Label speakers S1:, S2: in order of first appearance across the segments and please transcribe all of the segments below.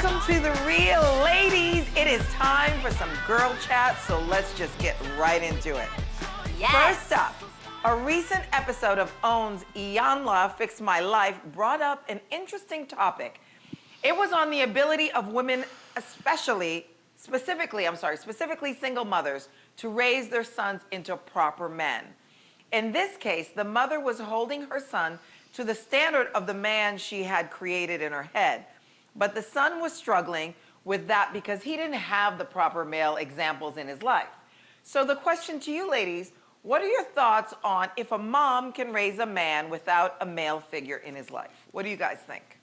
S1: Welcome to The Real Ladies. It is time for some girl chat, so let's just get right into it.
S2: Yes.
S1: First up, a recent episode of OWN's Iyanla Fix My Life brought up an interesting topic. It was on the ability of women, specifically single mothers, to raise their sons into proper men. In this case, the mother was holding her son to the standard of the man she had created in her head. But the son was struggling with that because he didn't have the proper male examples in his life. So the question to you ladies, what are your thoughts on if a mom can raise a man without a male figure in his life? What do you guys think?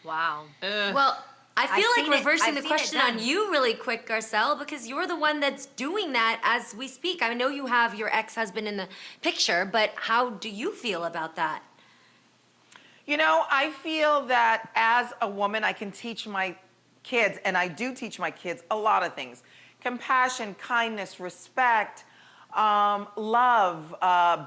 S2: Wow.
S3: Well, I feel
S2: I've
S3: like
S2: seen it-
S3: reversing
S2: I've
S3: the
S2: seen
S3: question
S2: it
S3: on
S2: done.
S3: you really quick, Garcelle, because you're the one that's doing that as we speak. I know you have your ex-husband in the picture, but how do you feel about that?
S1: You know, I feel that as a woman, I can teach my kids, and I do teach my kids a lot of things. Compassion, kindness, respect, love,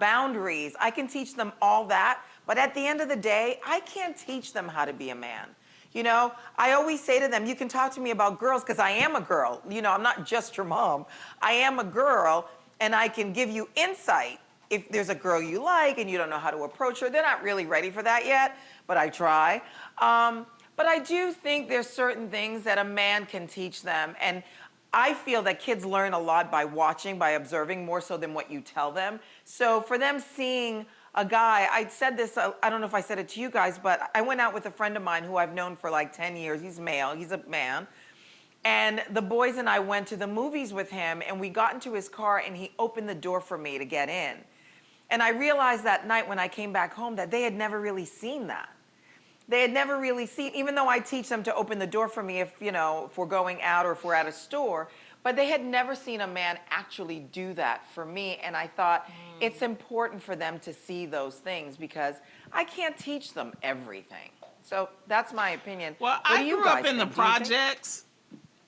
S1: boundaries. I can teach them all that, but at the end of the day, I can't teach them how to be a man. You know, I always say to them, you can talk to me about girls because I am a girl. You know, I'm not just your mom. I am a girl, and I can give you insight. If there's a girl you like and you don't know how to approach her, they're not really ready for that yet, but I try. But I do think there's certain things that a man can teach them. And I feel that kids learn a lot by watching, by observing, more so than what you tell them. So for them seeing a guy, I said this, I don't know if I said it to you guys, but I went out with a friend of mine who I've known for like 10 years. He's male, he's a man. And the boys and I went to the movies with him, and we got into his car, and he opened the door for me to get in. And I realized that night when I came back home that they had never really seen that. They had never really seen, even though I teach them to open the door for me if, you know, if we're going out or if we're at a store, but they had never seen a man actually do that for me. And I thought it's important for them to see those things because I can't teach them everything. So that's my opinion.
S4: Well,
S1: What
S4: I
S1: do you
S4: grew
S1: guys
S4: up in the
S1: think? Do you think-
S4: projects.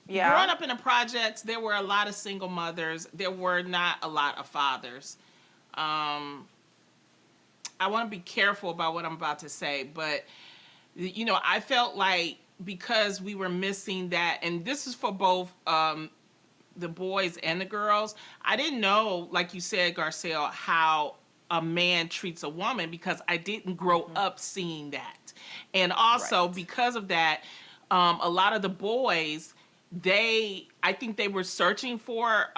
S1: Yeah.
S4: Growing up in the projects, there were a lot of single mothers. There were not a lot of fathers. I want to be careful about what I'm about to say, but you know, I felt like because we were missing that, and this is for both the boys and the girls, I didn't know, like you said, Garcelle, how a man treats a woman because I didn't grow up seeing that. And also
S1: Right.
S4: because of that, a lot of the boys, I think they were searching for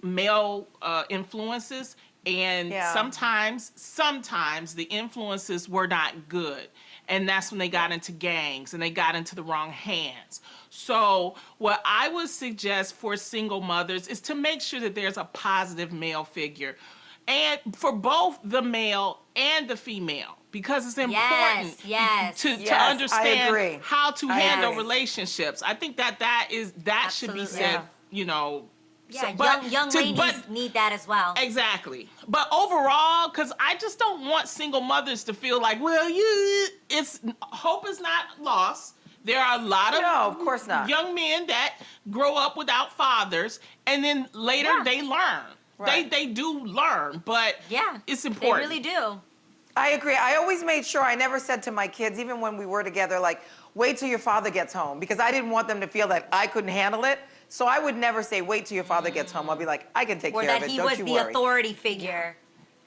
S4: male influences, and
S1: Yeah.
S4: sometimes the influences were not good. And that's when they got into gangs and they got into the wrong hands. So what I would suggest for single mothers is to make sure that there's a positive male figure. And for both the male and the female, because it's important
S3: Yes.
S4: to
S1: Yes, I
S4: understand
S1: agree.
S4: how to
S1: I
S4: handle
S1: agree.
S4: relationships. I think that should be
S3: Absolutely.
S4: said,
S1: Yeah.
S4: you know.
S2: Yeah,
S4: but
S2: young ladies need that as well.
S4: Exactly. But overall, because I just don't want single mothers to feel like, well, hope is not lost. There are a lot of,
S1: No, of course not.
S4: young men that grow up without fathers, and then later
S2: Yeah.
S4: they learn.
S1: Right.
S4: They do learn, but
S2: Yeah,
S4: it's
S2: they
S4: important.
S2: really do.
S1: I agree. I always made sure I never said to my kids, even when we were together, like, wait till your father gets home, because I didn't want them to feel that I couldn't handle it. So I would never say, wait till your father gets home. I'll be like, I can take
S2: Or
S1: care of
S2: that
S1: it.
S2: he
S1: Don't
S2: was
S1: you
S2: the
S1: worry.
S2: authority figure.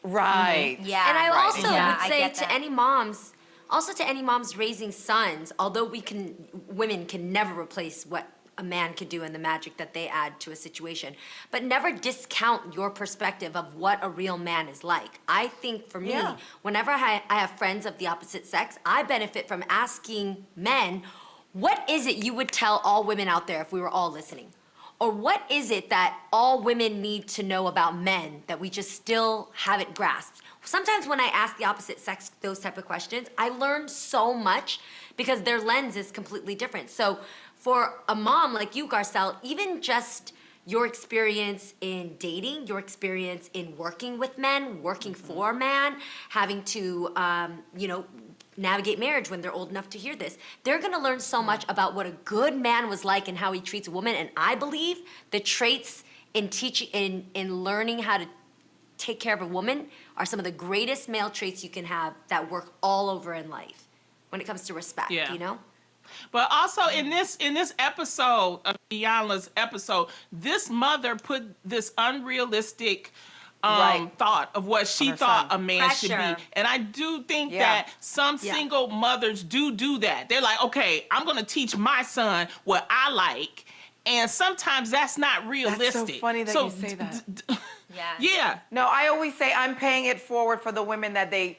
S1: Right.
S2: Yeah.
S3: And I
S2: right.
S3: also
S2: Yeah,
S3: would
S2: I
S3: say
S2: get
S3: to
S2: that.
S3: any moms, raising sons, although women can never replace what a man could do and the magic that they add to a situation, but never discount your perspective of what a real man is like. I think for me,
S1: Yeah.
S3: whenever I have friends of the opposite sex, I benefit from asking men, what is it you would tell all women out there if we were all listening? Or what is it that all women need to know about men that we just still haven't grasped? Sometimes when I ask the opposite sex those type of questions, I learn so much because their lens is completely different. So for a mom like you, Garcelle, even just your experience in dating, your experience in working with men, working for a man, having to, navigate marriage when they're old enough to hear this. They're gonna learn so much about what a good man was like and how he treats a woman. And I believe the traits in teaching, in learning how to take care of a woman are some of the greatest male traits you can have that work all over in life when it comes to respect,
S4: Yeah.
S3: you know?
S4: But also in this episode of Iyanla's episode, this mother put this unrealistic
S1: Right.
S4: thought of what she
S1: her
S4: thought
S1: son.
S4: a man should
S2: Pressure.
S4: be. And I do think
S1: Yeah.
S4: that some single mothers do that. They're like, okay, I'm gonna teach my son what I like. And sometimes that's not realistic.
S1: funny that you say that.
S2: Yeah.
S4: Yeah.
S1: No, I always say I'm paying it forward for the women that they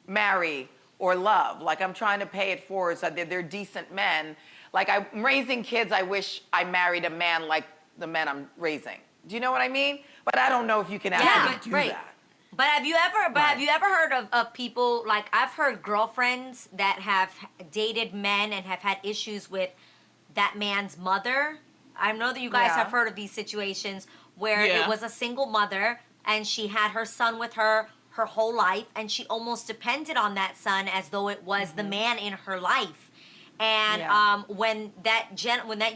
S1: marry or love. Like I'm trying to pay it forward so that they're decent men. Like I'm raising kids, I wish I married a man like the men I'm raising. Do you know what I mean? But I don't know if you can actually
S3: but-
S1: do
S3: right.
S1: that.
S2: But have you ever heard of people, like I've heard girlfriends that have dated men and have had issues with that man's mother. I know that you guys
S1: Yeah.
S2: have heard of these situations where
S4: Yeah.
S2: it was a single mother and she had her son with her whole life, and she almost depended on that son as though it was the man in her life. And
S1: Yeah.
S2: when that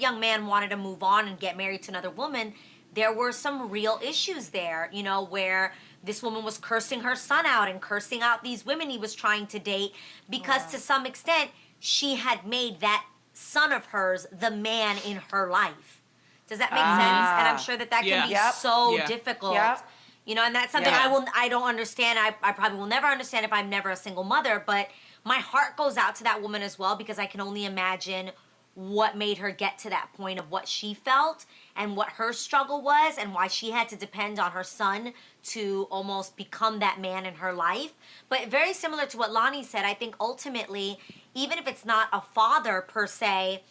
S2: young man wanted to move on and get married to another woman, there were some real issues there, where this woman was cursing her son out and cursing out these women he was trying to date because to some extent she had made that son of hers the man in her life. Does that make sense? And I'm sure that can
S4: Yeah.
S2: be
S1: Yep.
S2: so
S4: Yeah.
S2: difficult.
S1: Yep.
S2: And that's something
S1: Yeah.
S2: I don't understand. I probably will never understand if I'm never a single mother, but my heart goes out to that woman as well, because I can only imagine what made her get to that point of what she felt and what her struggle was and why she had to depend on her son to almost become that man in her life. But very similar to what Lonnie said, I think ultimately, even if it's not a father per se,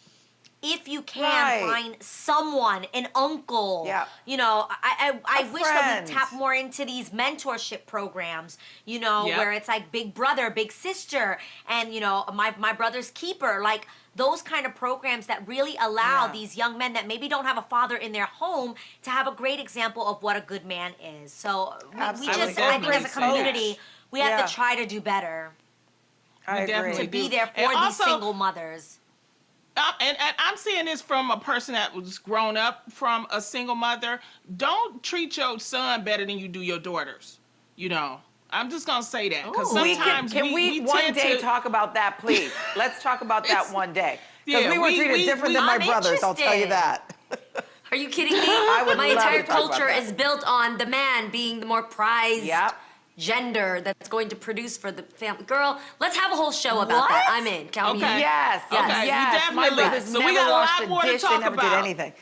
S2: if you can
S1: Right.
S2: find someone, an uncle,
S1: Yeah.
S2: I
S1: A
S2: wish that
S1: friend.
S2: we tap more into these mentorship programs,
S4: Yep.
S2: where it's like big brother, big sister, and my brother's keeper, like those kind of programs that really allow
S1: Yeah.
S2: these young men that maybe don't have a father in their home to have a great example of what a good man is. So we
S1: Absolutely.
S2: just, I think as a community, we have
S1: Yeah.
S2: to try to do better
S1: I
S4: We definitely
S1: agree.
S2: to be
S4: do.
S2: there for
S4: And
S2: these
S4: also-
S2: single mothers.
S4: And I'm seeing this from a person that was grown up from a single mother. Don't treat your son better than you do your daughters. I'm just gonna say that because
S2: Ooh.
S4: sometimes
S1: Can we one
S4: tend
S1: day
S4: to
S1: talk about that, please? Let's talk about that
S4: It's-
S1: one day. Because
S4: Yeah,
S1: we were treated different than my
S2: I'm
S1: brothers, I'll tell you
S2: interested.
S1: that.
S3: Are you kidding me?
S1: I would
S3: My
S1: love
S3: entire
S1: to talk about
S3: culture
S1: that.
S3: is built on the man being the more prized
S1: Yep.
S3: gender that's going to produce for the family. Girl, let's have a whole show about that.
S2: What?
S3: I'm in. Count me
S4: Okay.
S3: in.
S1: Yes,
S4: Okay,
S1: yes.
S4: you
S1: My
S4: definitely-
S1: brothers
S4: so we
S1: never
S4: got a
S1: washed
S4: lot more to
S1: dish,
S4: talk
S1: they never
S4: about.
S1: did anything.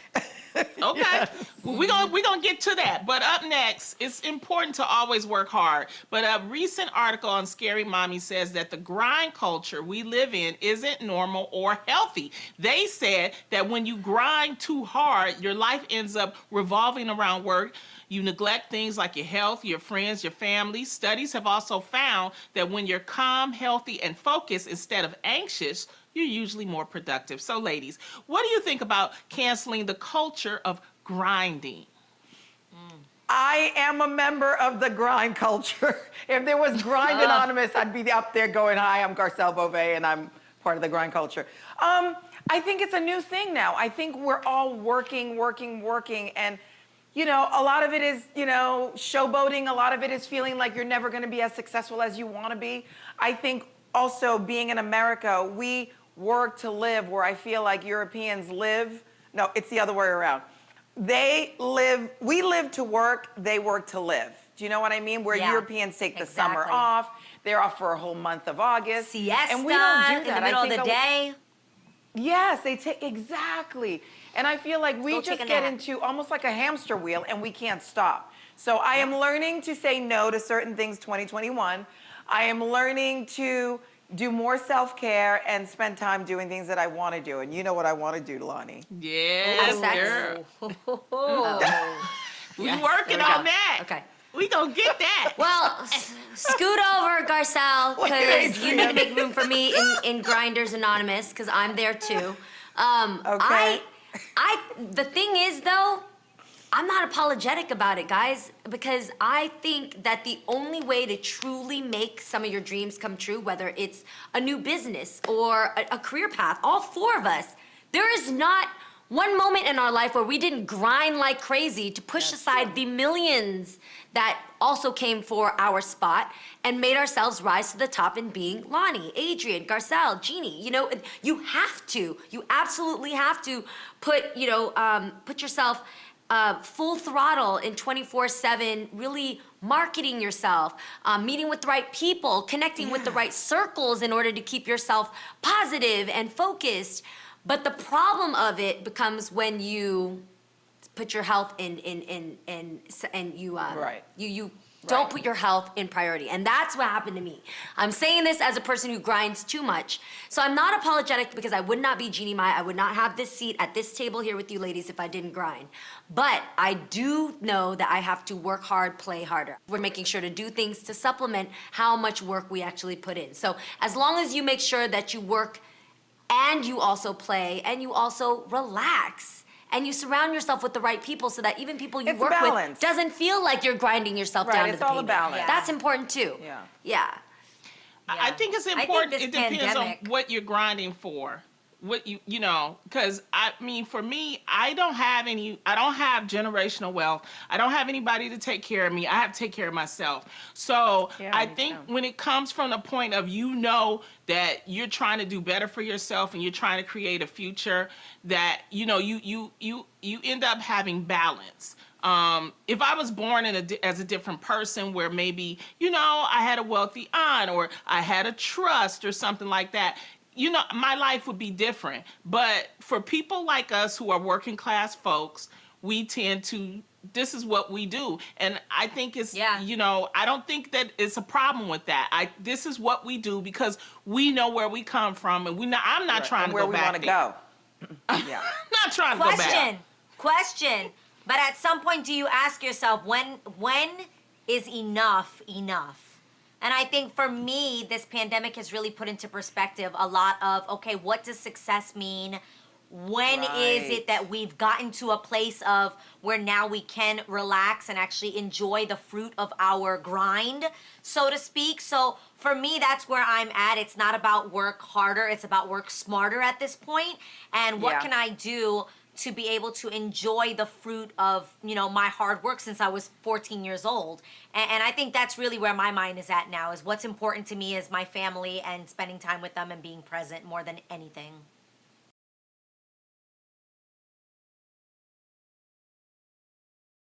S4: Okay. Well, we're gonna get to that. But up next, it's important to always work hard. But a recent article on Scary Mommy says that the grind culture we live in isn't normal or healthy. They said that when you grind too hard, your life ends up revolving around work. You neglect things like your health, your friends, your family. Studies have also found that when you're calm, healthy, and focused instead of anxious, you're usually more productive. So, ladies, what do you think about canceling the culture of grinding?
S1: I am a member of the grind culture. If there was Grind Anonymous, I'd be up there going, hi, I'm Garcelle Beauvais, and I'm part of the grind culture. I think it's a new thing now. I think we're all working, and a lot of it is, showboating. A lot of it is feeling like you're never going to be as successful as you want to be. I think also being in America, we work to live, where I feel like Europeans live. No, it's the other way around. We live to work, they work to live. Do you know what I mean? Where
S2: Yeah,
S1: Europeans take the summer
S2: exactly.
S1: off, they're off for a whole month of August.
S2: Siesta
S1: and we don't do that.
S2: in the middle of the day.
S1: Yes, they take, exactly. And I feel like we
S2: Go take
S1: just
S2: a
S1: get
S2: nap.
S1: into almost like a hamster wheel and we can't stop. So I am learning to say no to certain things 2021. I am learning to do more self-care and spend time doing things that I want to do. And you know what I want to do, Lonnie.
S4: Yes,
S3: sex.
S4: girl. We
S3: Yes,
S4: working
S3: there we
S4: on
S3: go.
S4: that.
S3: Okay.
S4: We gonna get that.
S3: Well, scoot over, Garcelle,
S1: Look at
S3: because you need to
S1: Adrian.
S3: make room for me in Grinders Anonymous, because I'm there too.
S1: Okay.
S3: The thing is, though, I'm not apologetic about it, guys, because I think that the only way to truly make some of your dreams come true, whether it's a new business or a career path, all four of us, there is not one moment in our life where we didn't grind like crazy to push aside the millions that also came for our spot and made ourselves rise to the top in being Lonnie, Adrian, Garcelle, Jeannie. You know, you absolutely have to put yourself full throttle in 24/7, really marketing yourself, meeting with the right people, connecting with the right circles in order to keep yourself positive and focused. But the problem of it becomes when you put your health in you
S1: Right.
S3: you don't put your health in priority. And that's what happened to me. I'm saying this as a person who grinds too much. So I'm not apologetic because I would not be Jeannie Mai. I would not have this seat at this table here with you ladies if I didn't grind. But I do know that I have to work hard, play harder. We're making sure to do things to supplement how much work we actually put in. So as long as you make sure that you work and you also play and you also relax and you surround yourself with the right people so that even people you
S1: It's
S3: work
S1: balance.
S3: with doesn't feel like you're grinding yourself
S1: Right,
S3: down
S1: it's
S3: to the
S1: all a
S3: pavement.
S1: balance.
S2: Yeah.
S3: That's important too.
S1: Yeah.
S3: Yeah.
S4: I think it's important.
S2: this
S4: It depends
S2: pandemic-
S4: on what you're grinding for. What you know, because I mean, for me, I don't have generational wealth. I don't have anybody to take care of me. I have to take care of myself. So
S1: Yeah,
S4: I
S1: me
S4: think
S1: too.
S4: when it comes from the point of that you're trying to do better for yourself and you're trying to create a future that you end up having balance. If I was born as a different person where maybe, I had a wealthy aunt or I had a trust or something like that, my life would be different. But for people like us who are working class folks, this is what we do. And I think it's, I don't think that it's a problem with that. This is what we do because we know where we come from and I'm not trying
S1: And
S4: to
S1: where
S4: go
S1: we
S4: back
S1: want to
S4: there.
S1: go. Yeah.
S4: I'm not trying to go back.
S2: Question. But at some point, do you ask yourself, when is enough enough? And I think for me, this pandemic has really put into perspective a lot of, okay, what does success mean? When is
S1: Right.
S2: it that we've gotten to a place of where now we can relax and actually enjoy the fruit of our grind, so to speak? So for me, that's where I'm at. It's not about work harder, it's about work smarter at this point. And what
S1: Yeah.
S2: can I do to be able to enjoy the fruit of, my hard work since I was 14 years old. And I think that's really where my mind is at now, is what's important to me is my family and spending time with them and being present more than anything.